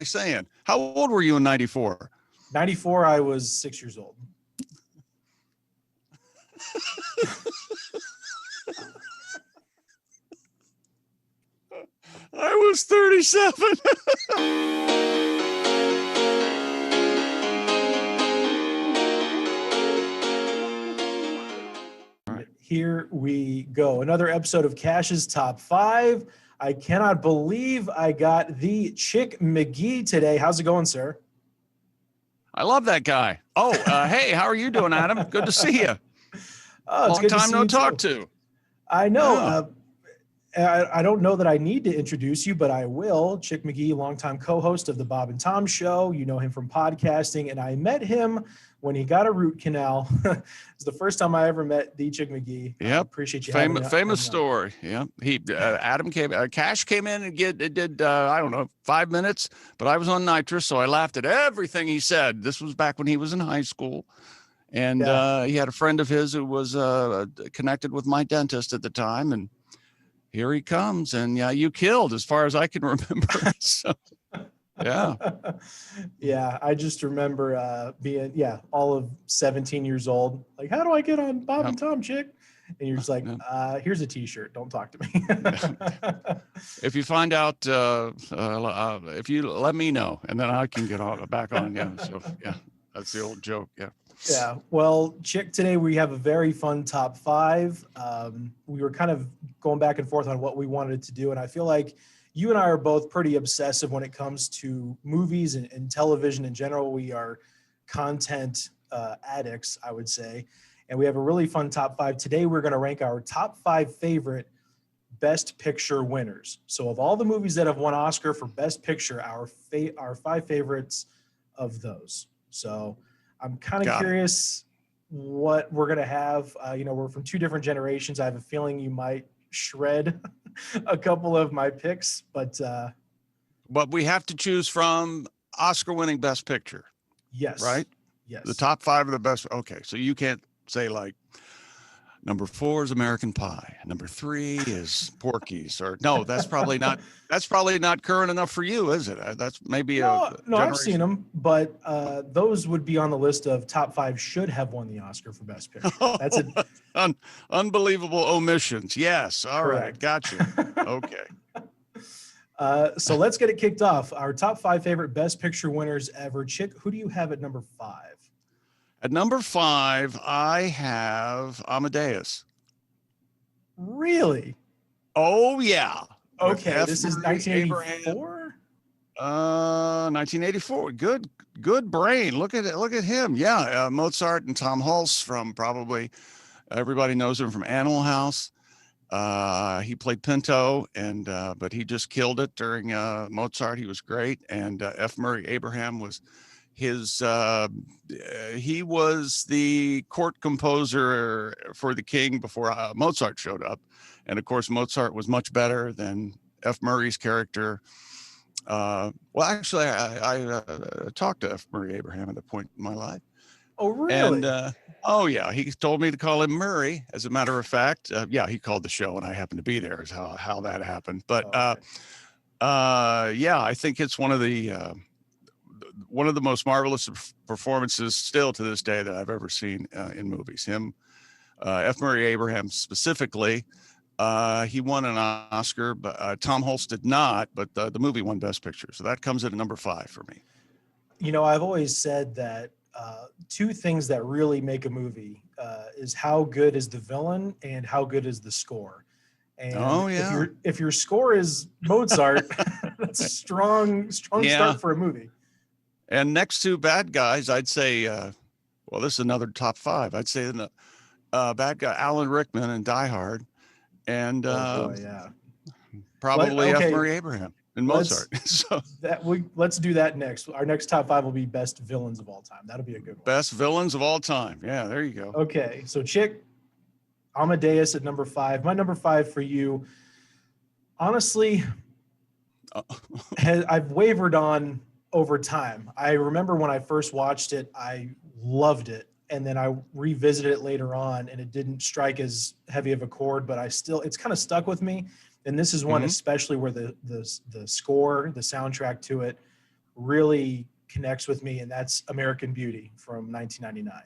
saying. How old were you in 94? 94, I was 6 years old. I was 37. Here we go. Another episode of Kash's Top 5. I cannot believe I got the Chick McGee today. How's it going, sir? I love that guy. Oh, hey, how are you doing, Adam? Good to see you. Oh, it's Long good to time see no you talk too. to. I know. Yeah. I don't know that I need to introduce you, but I will. Chick McGee, longtime co-host of the Bob and Tom Show. You know him from podcasting, and I met him when he got a root canal. It's the first time I ever met the Chick McGee. Yep. Appreciate you. Famous story. Yeah. Adam came. Kash came in and did I don't know 5 minutes, but I was on nitrous, so I laughed at everything he said. This was back when he was in high school. And he had a friend of his who was connected with my dentist at the time, and here he comes. And yeah, you killed, as far as I can remember. So, yeah. Yeah, I just remember being all of 17 years old. Like, how do I get on Bob and Tom, Chick? And you're just like, here's a T-shirt. Don't talk to me. If you find out, if you let me know, and then I can get back on. Yeah. So yeah, that's the old joke. Yeah. Yeah. Well, Chick, today we have a very fun top 5. We were kind of going back and forth on what we wanted to do. And I feel like you and I are both pretty obsessive when it comes to movies and television in general. We are content addicts, I would say. And we have a really fun top 5. Today, we're going to rank our top 5 favorite Best Picture winners. So of all the movies that have won Oscar for Best Picture, our 5 favorites of those. So I'm kind of curious what we're going to have. We're from 2 different generations. I have a feeling you might shred a couple of my picks, but we have to choose from Oscar-winning Best Picture. Yes. Right? Yes. The top 5 of the best. Okay. So you can't say like number 4 is American Pie. Number 3 is Porky's, or no, that's probably not current enough for you, is it? That's maybe no, I've seen them, but those would be on the list of top 5 should have won the Oscar for Best Picture. That's it. Unbelievable omissions. Yes. All Correct. right. Gotcha. Okay. So let's get it kicked off. Our top 5 favorite Best Picture winners ever. Chick, who do you have at number 5? At number 5, I have Amadeus. Really? Oh, yeah. Okay, this is 1984? 1984. Good brain. Look at it. Look at him. Yeah, Mozart and Tom Hulce from probably, everybody knows him from Animal House. He played Pinto, but he just killed it during Mozart. He was great. And F. Murray Abraham was he was the court composer for the king before Mozart showed up. And of course, Mozart was much better than F. Murray's character. Well, actually, I talked to F. Murray Abraham at a point in my life. Oh, really? And oh, yeah, he told me to call him Murray. As a matter of fact, yeah, he called the show, and I happened to be there. Is how that happened. But yeah, I think it's one of the most marvelous performances still to this day that I've ever seen in movies. Him, F. Murray Abraham specifically. He won an Oscar, but Tom Hulce did not, but the movie won Best Picture. So that comes at number 5 for me. I've always said that 2 things that really make a movie is how good is the villain and how good is the score. And if your score is Mozart, that's a strong start for a movie. And next to bad guys, I'd say, well, this is another top 5. I'd say the bad guy, Alan Rickman in Die Hard. And probably F. Murray Abraham and Mozart. So let's do that next. Our next top 5 will be best villains of all time. That'll be a good one. Best villains of all time. Yeah, there you go. Okay, so Chick, Amadeus at number 5. My number 5 for you, honestly, I've wavered on over time. I remember when I first watched it, I loved it. And then I revisited it later on, and it didn't strike as heavy of a chord, but it's kind of stuck with me. And this is one especially where the score, the soundtrack to it really connects with me, and that's American Beauty from 1999.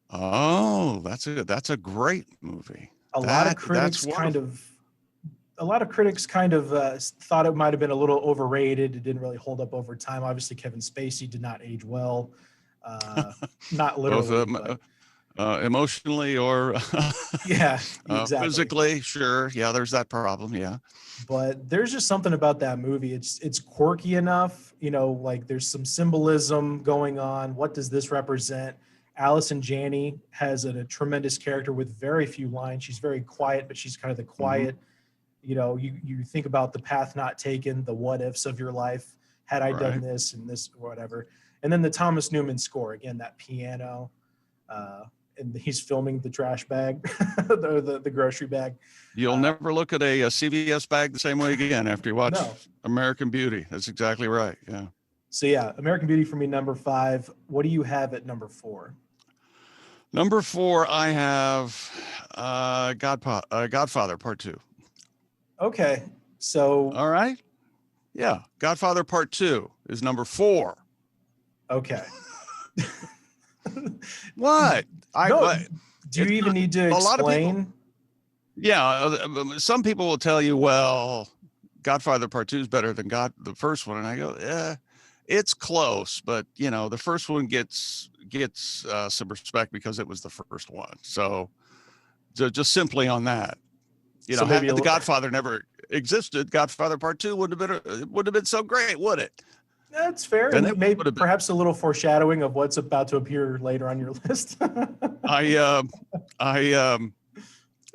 Oh, that's a great movie. A lot of critics kind of thought it might have been a little overrated. It didn't really hold up over time. Obviously, Kevin Spacey did not age well, not literally, Both emotionally or yeah, exactly. physically. Sure, yeah, there's that problem. Yeah, but there's just something about that movie. It's quirky enough, like there's some symbolism going on. What does this represent? Allison Janney has a tremendous character with very few lines. She's very quiet, but she's kind of the quiet, you think about the path not taken, the what ifs of your life. Had I done this and this or whatever. And then the Thomas Newman score, again, that piano, and he's filming the trash bag, the grocery bag. You'll never look at a CVS bag the same way again after you watch American Beauty. That's exactly right. Yeah. So yeah, American Beauty for me, number 5. What do you have at number 4? Number 4, I have Godfather Part 2. Okay. So. All right. Yeah. Godfather Part 2 is number 4. Okay. What? Do you even need to explain? Some people will tell you, well, Godfather Part 2 is better than the first one. And I go, it's close, but the first one gets some respect because it was the first one. So just simply on that, so had the Godfather never existed, Godfather Part 2 wouldn't have been so great, would it? That's fair. And maybe perhaps a little foreshadowing of what's about to appear later on your list.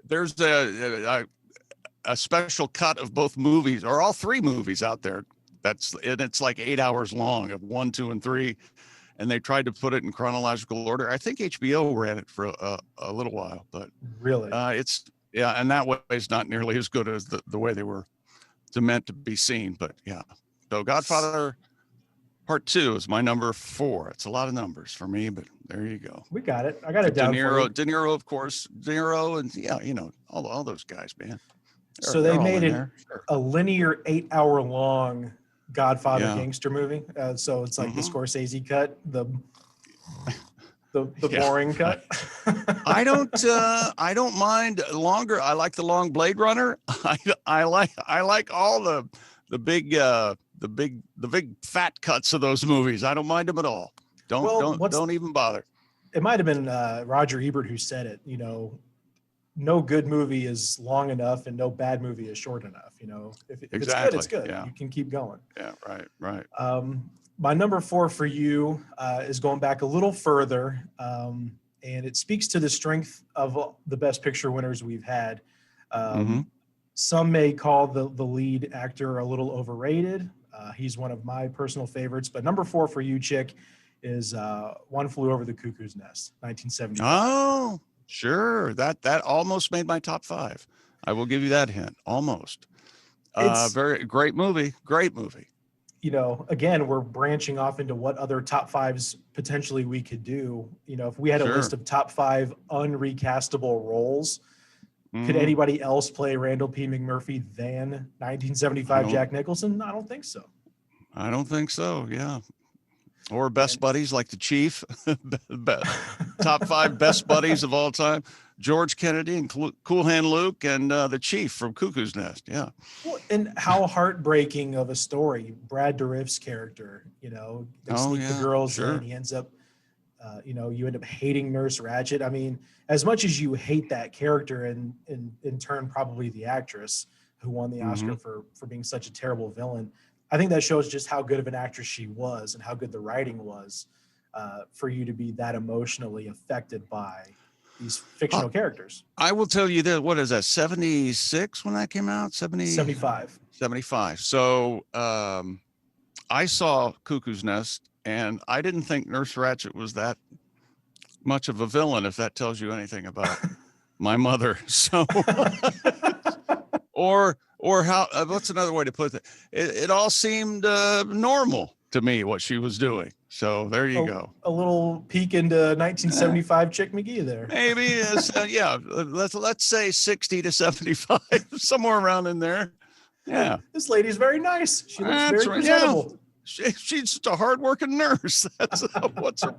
There's a special cut of both movies, or all 3 movies out there. It's like 8 hours long of 1, 2, and 3, and they tried to put it in chronological order. I think HBO ran it for a little while, but really, and that way is not nearly as good as the way they were meant to be seen. But yeah, so Godfather Part 2 is my number 4. It's a lot of numbers for me, but there you go. We got it. I got it down. De Niro, of course, De Niro, and all those guys, man. So they made a linear 8-hour long Godfather gangster movie. So it's like the Scorsese cut, the boring cut. I don't mind longer. I like the long Blade Runner. I like all the big fat cuts of those movies. I don't mind them at all. Don't even bother. It might have been Roger Ebert who said it. No good movie is long enough and no bad movie is short enough. If it's good, it's good. Yeah. You can keep going. Yeah, right. My number 4 for you is going back a little further, and it speaks to the strength of the Best Picture winners we've had. Some may call the lead actor a little overrated. He's one of my personal favorites, but number 4 for you, Chick, is One Flew Over the Cuckoo's Nest, 1970. Oh, sure. That almost made my top 5. I will give you that hint. Almost. Very great movie. Great movie. Again, we're branching off into what other top 5s potentially we could do. If we had a list of top 5 unrecastable roles, could anybody else play Randall P. McMurphy than 1975 Jack Nicholson? I don't think so. I don't think so. Yeah. Or best buddies like the Chief. Top 5 best buddies of all time. George Kennedy and Cool Hand Luke and the Chief from Cuckoo's Nest. Yeah. Well, and how heartbreaking of a story. Brad Dourif's character, they sneak the girls in. He ends up, you end up hating Nurse Ratched. I mean, as much as you hate that character and in turn, probably the actress who won the Oscar for being such a terrible villain, I think that shows just how good of an actress she was and how good the writing was for you to be that emotionally affected by these fictional characters. I will tell you that, what is that, 76 when that came out? 75. 75. So I saw Cuckoo's Nest, and I didn't think Nurse Ratched was that much of a villain, if that tells you anything about my mother. So, or how, what's another way to put it? It all seemed normal to me, what she was doing. So there you go. A little peek into 1975 Chick McGee there. Maybe, let's say 60 to 75, somewhere around in there. Yeah. This lady's very nice. She looks very presentable. Yeah. She's just a hardworking nurse. That's what's her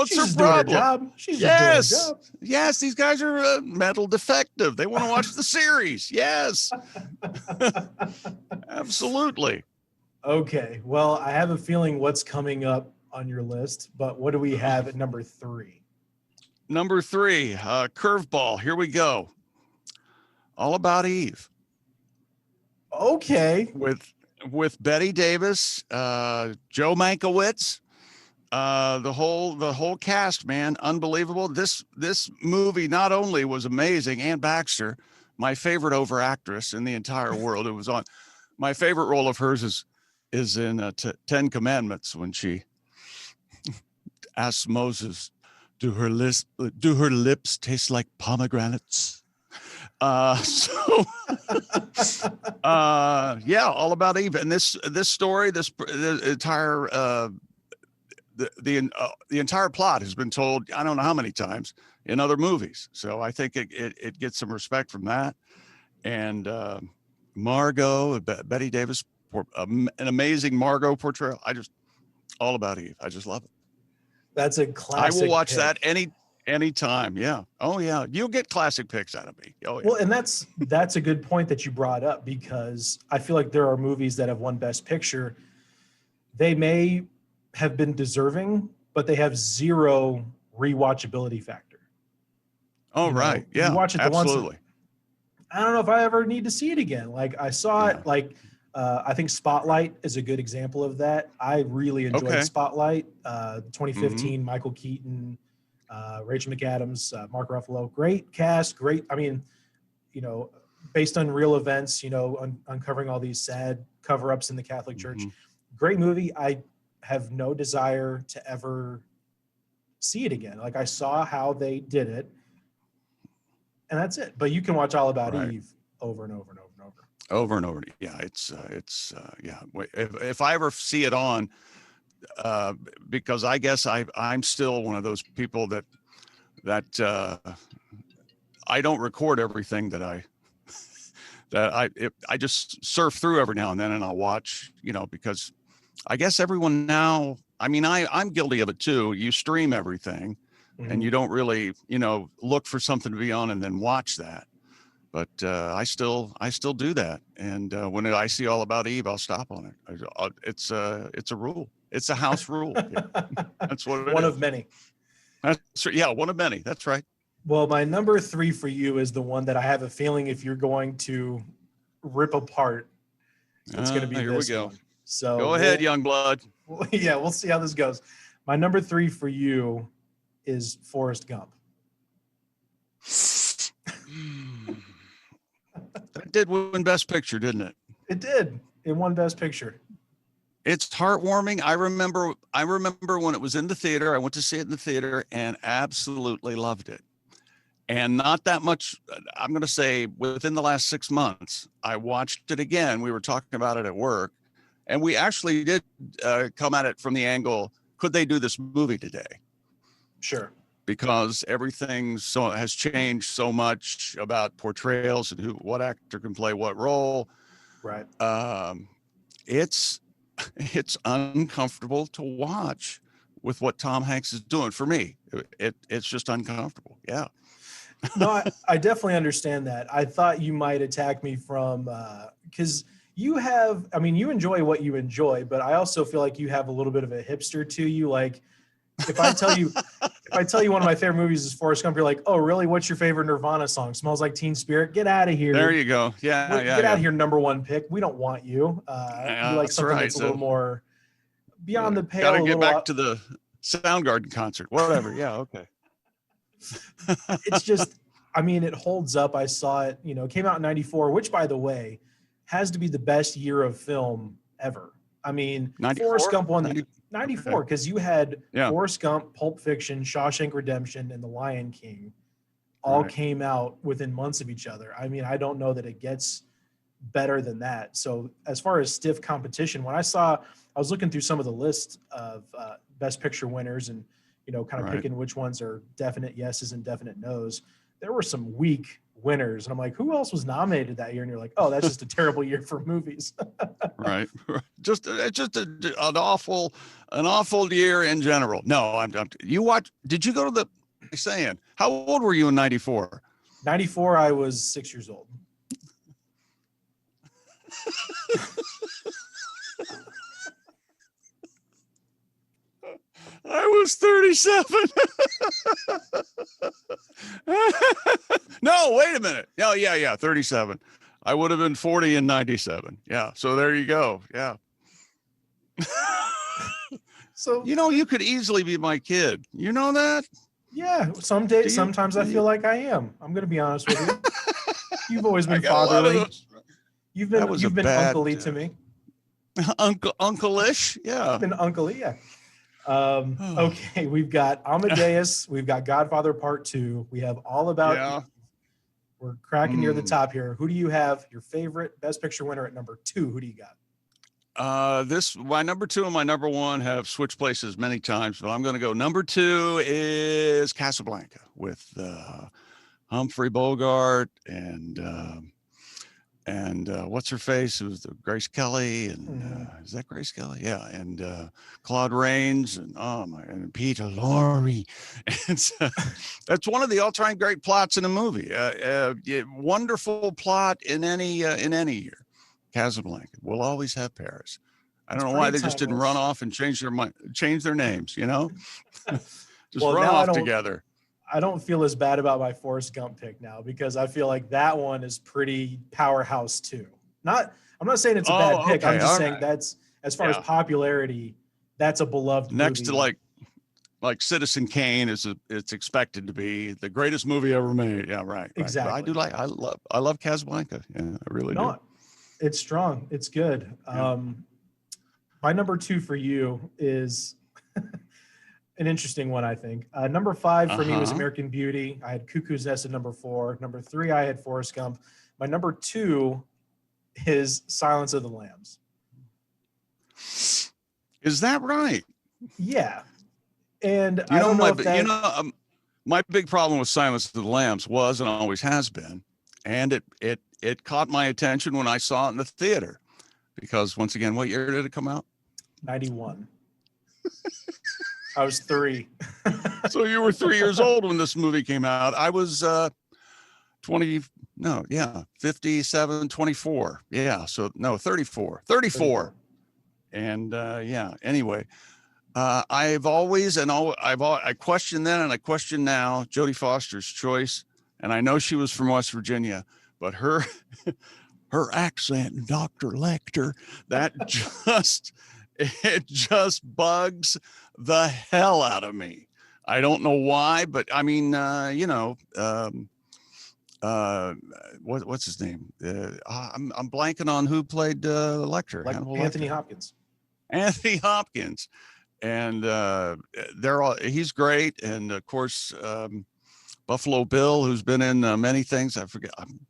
She's her just doing her problem? job. She's Yes, just doing her job. yes. These guys are mental defective. They want to watch the series. Yes, absolutely. Okay. Well, I have a feeling what's coming up on your list, but what do we have at number 3? Number 3, curveball. Here we go. All About Eve. Okay. With Betty Davis, Joe Mankiewicz, the whole cast, man, unbelievable. This movie not only was amazing, Ann Baxter, my favorite over actress in the entire world. It was on. My favorite role of hers is in Ten Commandments when she asks Moses, "Do her lips taste like pomegranates?" So yeah, All About Eve. And this story, the entire the entire plot has been told I don't know how many times in other movies. So I think it gets some respect from that. And Margot, Betty Davis, an amazing Margot portrayal. All About Eve. I just love it. That's a I classic will watch pick. that anytime. Yeah. Oh yeah. You'll get classic picks out of me. Oh yeah. Well, and that's a good point that you brought up, because I feel like there are movies that have won Best Picture. They may have been deserving, but they have zero rewatchability factor. Oh, right. Yeah. You watch it absolutely. the once. I don't know if I ever need to see it again. Like I saw it, like I think Spotlight is a good example of that. I really enjoyed Spotlight. 2015, Michael Keaton, Rachel McAdams, Mark Ruffalo, great cast, great. I mean, based on real events, uncovering all these sad cover-ups in the Catholic Church. Great movie. I have no desire to ever see it again. Like I saw how they did it, and that's it. But you can watch All About Eve over and over and over and over. Over and over. Yeah, it's yeah. If I ever see it on, because I guess I'm still one of those people that I don't record everything that I just surf through every now and then, and I'll watch, because I guess everyone now, I mean, I'm guilty of it too. You stream everything and you don't really, look for something to be on and then watch that. But I still do that. And when I see All About Eve, I'll stop on it. It's a rule. It's a house rule. That's what it is. One of many. One of many. That's right. Well, my number 3 for you is the one that I have a feeling if you're going to rip apart, it's going to be here this we go. one. So go ahead, young blood. Yeah, we'll see how this goes. My number 3 for you is Forrest Gump. That did win Best Picture, didn't it? It did. It won Best Picture. It's heartwarming. I remember when it was in the theater. I went to see it in the theater and absolutely loved it. And not that much, I'm going to say within the last 6 months, I watched it again. We were talking about it at work, and we actually did come at it from the angle, could they do this movie today? Sure. Because everything has changed so much about portrayals and what actor can play what role. Right. It's uncomfortable to watch with what Tom Hanks is doing. For me, it's just uncomfortable. Yeah. No, I definitely understand that. I thought you might attack me from because you enjoy what you enjoy, but I also feel like you have a little bit of a hipster to you. Like if I tell you one of my favorite movies is Forrest Gump, you're like, oh really? What's your favorite Nirvana song? Smells Like Teen Spirit. Get out of here. There you go. Yeah. Get out of here. Number 1 pick. We don't want you. You like something that's a little more beyond the pale. Gotta get back to the Soundgarden concert. Whatever. Yeah. Okay. It's just, it holds up. I saw it, it came out in 94, which by the way, has to be the best year of film ever. 94? Forrest Gump won 94 because you had Forrest Gump, Pulp Fiction, Shawshank Redemption, and The Lion King all came out within months of each other. I don't know that it gets better than that. So as far as stiff competition, I was looking through some of the lists of Best Picture winners and, kind of picking which ones are definite yeses and definite nos. There were some weak winners. And I'm like, who else was nominated that year? And you're like, oh, that's just a terrible year for movies. Right. Just it's just an awful year in general. No, you watch. Did you go to the saying? How old were you in '94? 94, I was 6 years old. I was 37. No, wait a minute. Oh, yeah, 37. I would have been 40 in 97. Yeah. So there you go. Yeah. So, you could easily be my kid. You know that? yeah, sometimes I feel like I am. I'm going to be honest with you. You've always been fatherly. You've been uncle-y to me. Uncle-ish? Yeah. You've been uncle-y, yeah. Okay, we've got Amadeus. We've got Godfather Part 2. We have All About Eve. We're cracking near the top here. Who do you have? Your favorite Best Picture winner at number 2? Who do you got? My number 2 and my number 1 have switched places many times, but I'm going to go. Number 2 is Casablanca with Humphrey Bogart and what's her face? It was Grace Kelly, and is that Grace Kelly? Yeah, and Claude Rains, and and Peter Lorre. And that's one of the all-time great plots in a movie. Wonderful plot in any year. Casablanca. We'll always have Paris. I don't know why they just didn't run off and change their names. Just run off together. I don't feel as bad about my Forrest Gump pick now, because I feel like that one is pretty powerhouse too. I'm not saying it's a bad pick. I'm just saying that's, as far as popularity, that's a beloved next movie. to like Citizen Kane it's expected to be the greatest movie ever made. Yeah, right. Exactly. But I love Casablanca. Yeah, I really do. It's strong. It's good. Yeah. My number 2 for you is an interesting one, I think. Number 5 for me was American Beauty. I had Cuckoo's Nest at number 4. Number 3, I had Forrest Gump. My number 2 is Silence of the Lambs. Is that right? Yeah. And I don't know if that... my big problem with Silence of the Lambs was, and always has been, and it caught my attention when I saw it in the theater, because once again, what year did it come out? 91. I was 3. So you were 3 years old when this movie came out. I was 57, 24. Yeah. So no, 34. And anyway, I've always, I questioned then and I question now Jodie Foster's choice. And I know she was from West Virginia, but her accent, Dr. Lecter, it just bugs the hell out of me. I don't know why, but I mean, what's his name? I'm blanking on who played Lecter. Anthony Hopkins. Anthony Hopkins, and he's great, and of course Buffalo Bill, who's been in many things. I'm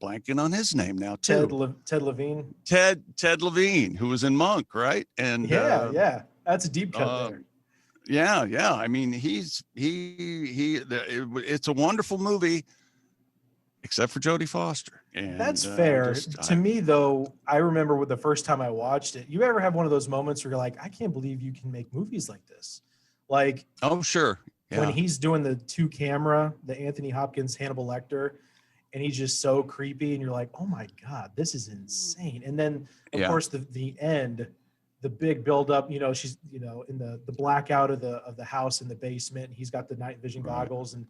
blanking on his name now too. Ted Levine. Ted Levine, who was in Monk, right? And yeah, that's a deep cut there. Yeah. I mean, it's a wonderful movie, except for Jodie Foster. And that's fair. To me, though, I remember the first time I watched it. You ever have one of those moments where you're like, I can't believe you can make movies like this? Like, oh, sure. Yeah. When he's doing the 2-camera, the Anthony Hopkins Hannibal Lecter, and he's just so creepy, and you're like, oh my God, this is insane. And then of course the end, the big buildup, she's, in the blackout of the house in the basement, and he's got the night vision goggles. And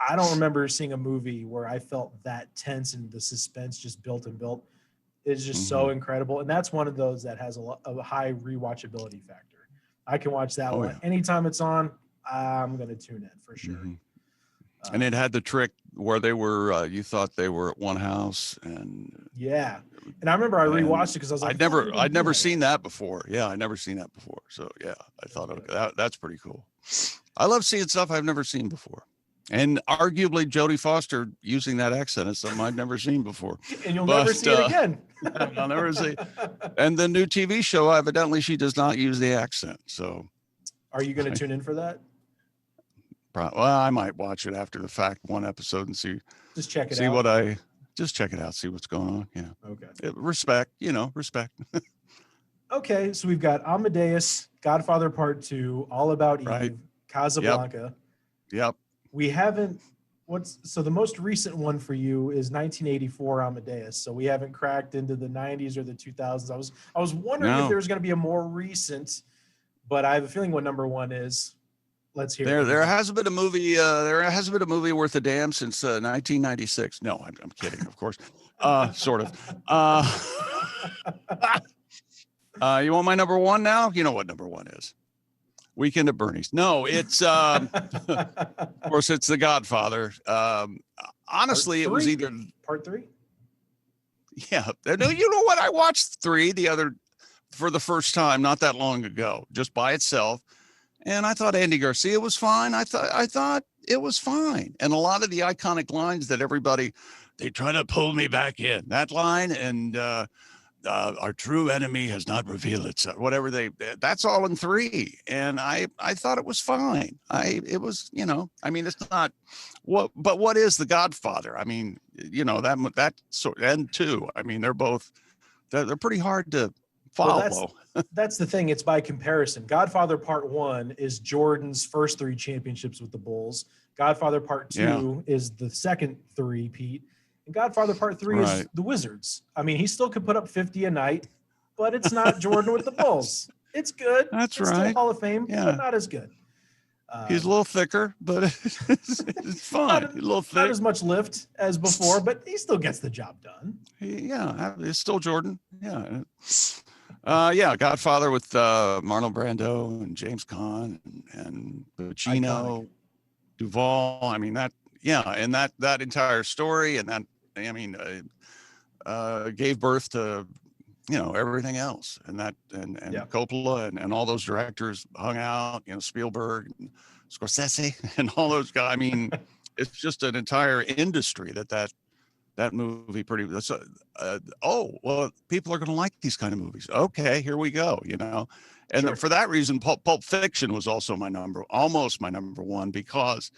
I don't remember seeing a movie where I felt that tense and the suspense just built and built. It's just so incredible. And that's one of those that has a high rewatchability factor. I can watch that one anytime it's on. I'm going to tune in for sure. And it had the trick where they were, you thought they were at one house, and and I remember I rewatched it because I was like, I'd never seen that before. Yeah, I'd never seen that before. So yeah, I thought, okay, that's pretty cool. I love seeing stuff I've never seen before, and arguably Jodie Foster using that accent is something I've never seen before. And you'll never see it again. I'll never see. And the new TV show, evidently, she does not use the accent. So, are you going to tune in for that? Well, I might watch it after the fact, one episode, and Just check it see out. what I just check it out, see what's going on. Yeah. Okay. Respect, respect. Okay, so we've got Amadeus, Godfather Part 2, All About Right. Eve, Casablanca. Yep. We haven't. So the most recent one for you is 1984 Amadeus. So we haven't cracked into the 90s or the 2000s. I was wondering if there was going to be a more recent, but I have a feeling what number one is. Let's hear it. There hasn't been a movie. There hasn't been a movie worth a damn since 1996. No, I'm kidding, of course. Sort of. You want my number one now? You know what number one is. Weekend at Bernie's. No, it's of course it's The Godfather. Honestly, it was either Part 3. Yeah. No, you know what? I watched 3 for the first time not that long ago, just by itself. And I thought Andy Garcia was fine. I thought it was fine. And a lot of the iconic lines that they try to pull me back in, that line, and our true enemy has not revealed itself, whatever that's all in 3. And I thought it was fine. It was, it's not but what is The Godfather? I mean, that sort, and 2, I mean, they're pretty hard to follow. Well, that's the thing. It's by comparison. Godfather Part 1 is Jordan's first 3 championships with the Bulls. Godfather Part 2 is the second 3, Pete. And Godfather Part 3 is the Wizards. I mean, he still could put up 50 a night, but it's not Jordan with the Bulls. It's good. It's right. Still Hall of Fame, but not as good. He's a little thicker, but it's fine. A little thick. Not as much lift as before, but he still gets the job done. It's still Jordan. Yeah. Godfather with Marlon Brando and James Caan and Pacino, Duvall. I mean, and that entire story, and that, I mean, gave birth to, everything else, and Coppola and all those directors hung out, Spielberg and Scorsese and all those guys. I mean, it's just an entire industry that movie people are going to like these kind of movies. Okay, here we go, and for that reason, Pulp Fiction was also almost my number one, because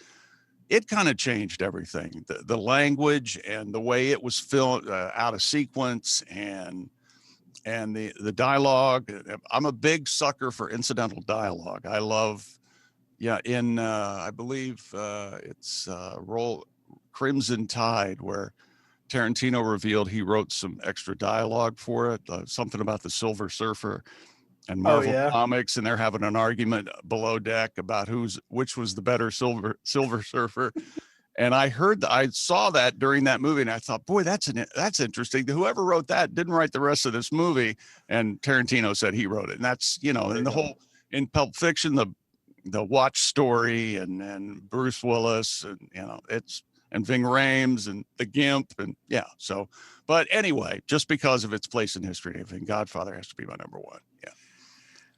it kind of changed everything. The language and the way it was filmed, out of sequence, and the dialogue. I'm a big sucker for incidental dialogue. I love, I believe it's Crimson Tide, where Tarantino revealed he wrote some extra dialogue for it, something about the Silver Surfer and Marvel Comics, and they're having an argument below deck about which was the better Silver Surfer. And I saw that during that movie, and I thought, boy, that's interesting. Whoever wrote that didn't write the rest of this movie, and Tarantino said he wrote it. And that's, and the whole, in Pulp Fiction, the watch story, and Bruce Willis, and and Ving Rhames and the Gimp, and but anyway, just because of its place in history, I think Godfather has to be my number one. Yeah.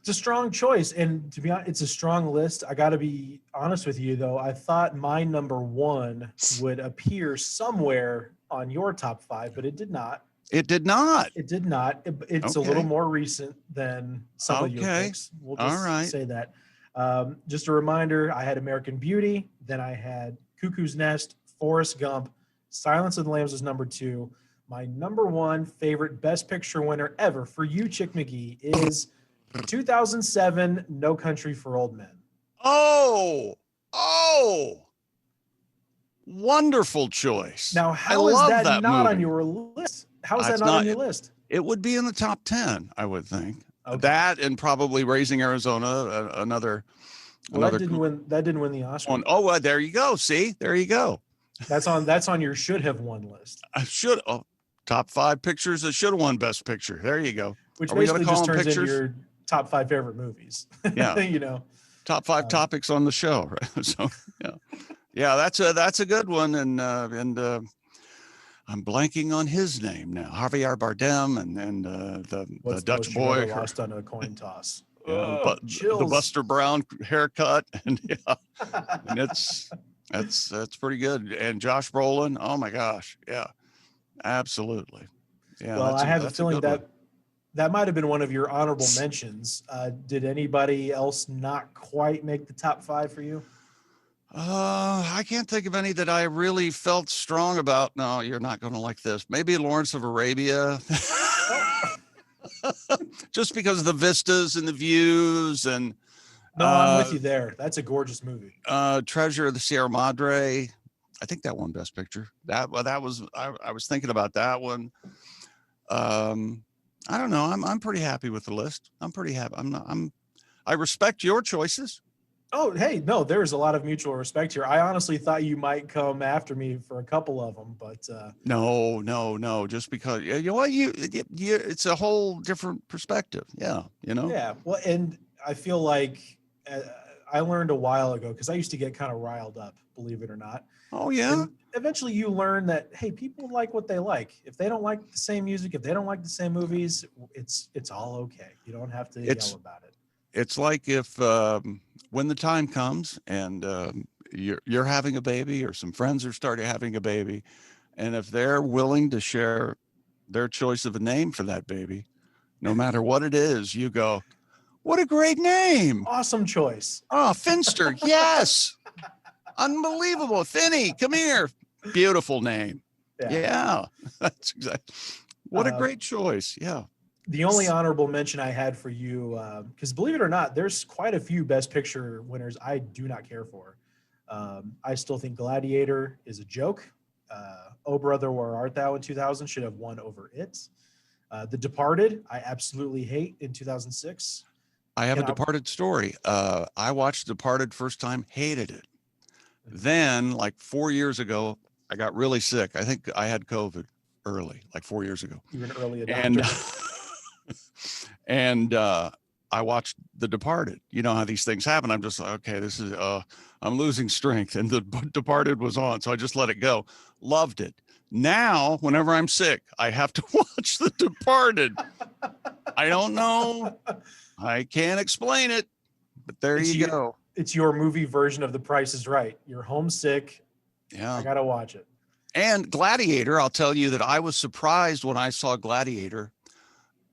It's a strong choice, and to be honest, it's a strong list. I got to be honest with you, though. I thought my number one would appear somewhere on your top 5, but it did not. It did not. It did not. It's a little more recent than some of your picks. We'll just say that. Just a reminder, I had American Beauty, then I had Cuckoo's Nest, Forrest Gump, Silence of the Lambs was number 2. My number 1 favorite Best Picture winner ever for you, Chick McGee, is 2007 No Country for Old Men. Oh, wonderful choice. Now, how is that not on your list? How is that not on your list? It would be in the top 10, I would think. Okay. That, and probably Raising Arizona, another. That didn't win the Oscar. Oh, there you go. See, there you go. That's on your should have won list. Top 5 pictures that should have won Best Picture. There you go. Which basically just turns into your top 5 favorite movies. Yeah. Top 5 topics on the show. Right? So that's a good one. And I'm blanking on his name now. Javier Bardem and the Dutch boy lost on a coin toss. But the Buster Brown haircut, and and that's pretty good. And Josh Brolin, oh my gosh, yeah, absolutely. Yeah. Well, I have a feeling that might have been one of your honorable mentions. Did anybody else not quite make the top 5 for you? I can't think of any that I really felt strong about. No, you're not going to like this. Maybe Lawrence of Arabia. Oh, Just because of the vistas and the views and no, I'm with you there. That's a gorgeous movie. Treasure of the Sierra Madre. I think that won Best Picture. That was I was thinking about that one. I don't know. I'm pretty happy with the list. I'm pretty happy. I respect your choices. Oh, hey, no, there's a lot of mutual respect here. I honestly thought you might come after me for a couple of them, but No. Just because you know what it's a whole different perspective. Yeah, you know. yeah. Well, and I feel like uh, I learned a while ago because I used to get kind of riled up, believe it or not. Oh yeah. And eventually you learn that, hey, people like what they like. If they don't like the same music, if they don't like the same movies, it's all okay. You don't have to It's yell about it. it's like if when the time comes and you're having a baby or some friends are starting having a baby, and if they're willing to share their choice of a name for that baby, no matter what it is, you go, what a great name. Awesome choice. Oh, Finster. Yes. Unbelievable. Finny, come here. Beautiful name. Yeah. Yeah. That's exactly. What a Uh, great choice. Yeah. The only honorable mention I had for you, because believe it or not, there's quite a few Best Picture winners I do not care for. I still think Gladiator is a joke. Oh Brother, Where Art Thou in 2000 should have won over it. The Departed, I absolutely hate in 2006. I have a Cannot, Departed story. I watched Departed first time, hated it. Then, like 4 years ago, I got really sick. I think I had COVID early, like 4 years ago. you're an early And adopter. and I watched The Departed. You know how these things happen. I'm just like, okay, this is I'm losing strength, and The Departed was on, so I just let it go. Loved it. Now, whenever I'm sick, I have to watch The Departed. I don't know. I can't explain it, but there It's you you, go. it's your movie version of The Price is Right. You're homesick. I Yeah. gotta watch it. And Gladiator, I'll tell you that I was surprised when I saw Gladiator.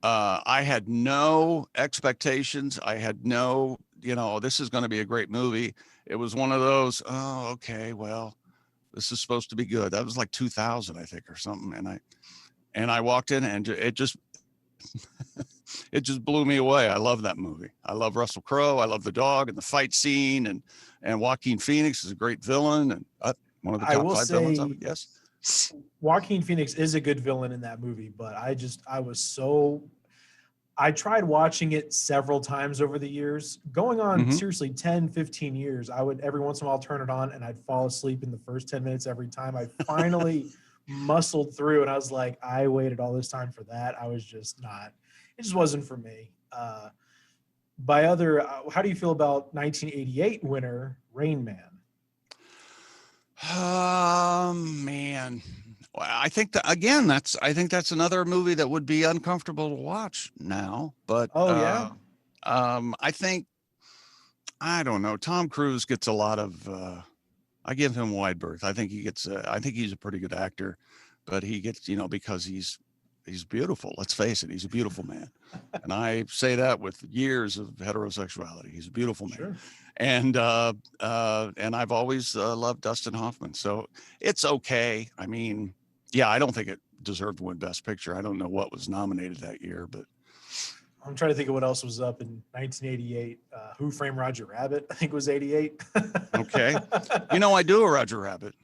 I had no expectations. I had no, this is going to be a great movie. It was one of those, oh, okay, well, this is supposed to be good. That was like 2000, I think, or something. And I walked in and it just it just blew me away. I love that movie. I love Russell Crowe. I love the dog and the fight scene, and Joaquin Phoenix is a great villain and one of the I top will 5 villains of say it. Yes. Joaquin Phoenix is a good villain in that movie, but I tried watching it several times over the years, going on Hmm. seriously 10, 15 years. I would every once in a while turn it on and I'd fall asleep in the first 10 minutes every time. I finally muscled through and I was like, I waited all this time for that. I was just not, it just wasn't for me. How do you feel about 1988 winner Rain Man? Man. Well, I think that again, I think that's another movie that would be uncomfortable to watch now. But Oh, yeah. I think I don't know. Tom Cruise gets a lot of. I give him wide berth. I think he gets. I think he's a pretty good actor, but he gets because he's beautiful. Let's face it, he's a beautiful man, and I say that with years of heterosexuality. He's a beautiful man, Sure. and I've always loved Dustin Hoffman, so it's okay. I mean, yeah, I don't think it deserved to win Best Picture. I don't know what was nominated that year, but I'm trying to think of what else was up in 1988. Who Framed Roger Rabbit? I think it was 88. okay. I do a Roger Rabbit.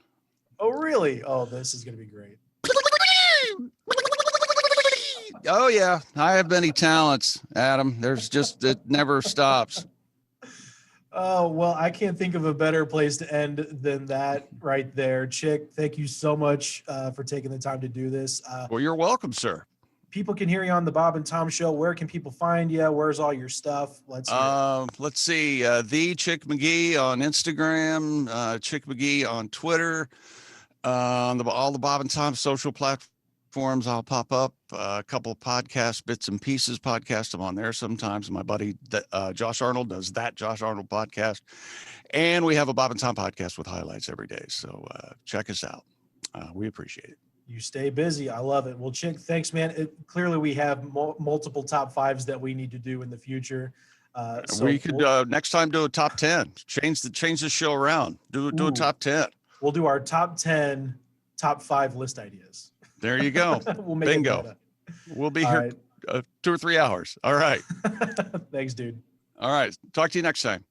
Oh, really? Oh, this is going to be great. Oh yeah, I have many talents, Adam. It never stops. Oh, well, I can't think of a better place to end than that right there. Chick, thank you so much for taking the time to do this. Well, you're welcome, sir. People can hear you on the Bob and Tom Show. Where can people find you? Where's all your stuff? Let's hear it. Let's see. The Chick McGee on Instagram, Chick McGee on Twitter, on all the Bob and Tom social platforms. I'll pop up a couple of podcast bits and pieces podcast. I'm on there sometimes. My buddy Josh Arnold does that Josh Arnold podcast, and we have a Bob and Tom podcast with highlights every day. So check us out. We appreciate it. You stay busy. I love it. Well, Chick, thanks, man. Clearly, we have multiple top fives that we need to do in the future. So We could next time do a top 10. Change the show around. Do a Ooh. top 10. we'll do our top 10, top 5 list ideas. There you go. We'll make Bingo. it meta. We'll be All here right. 2 or 3 hours. All right. Thanks, dude. All right. Talk to you next time.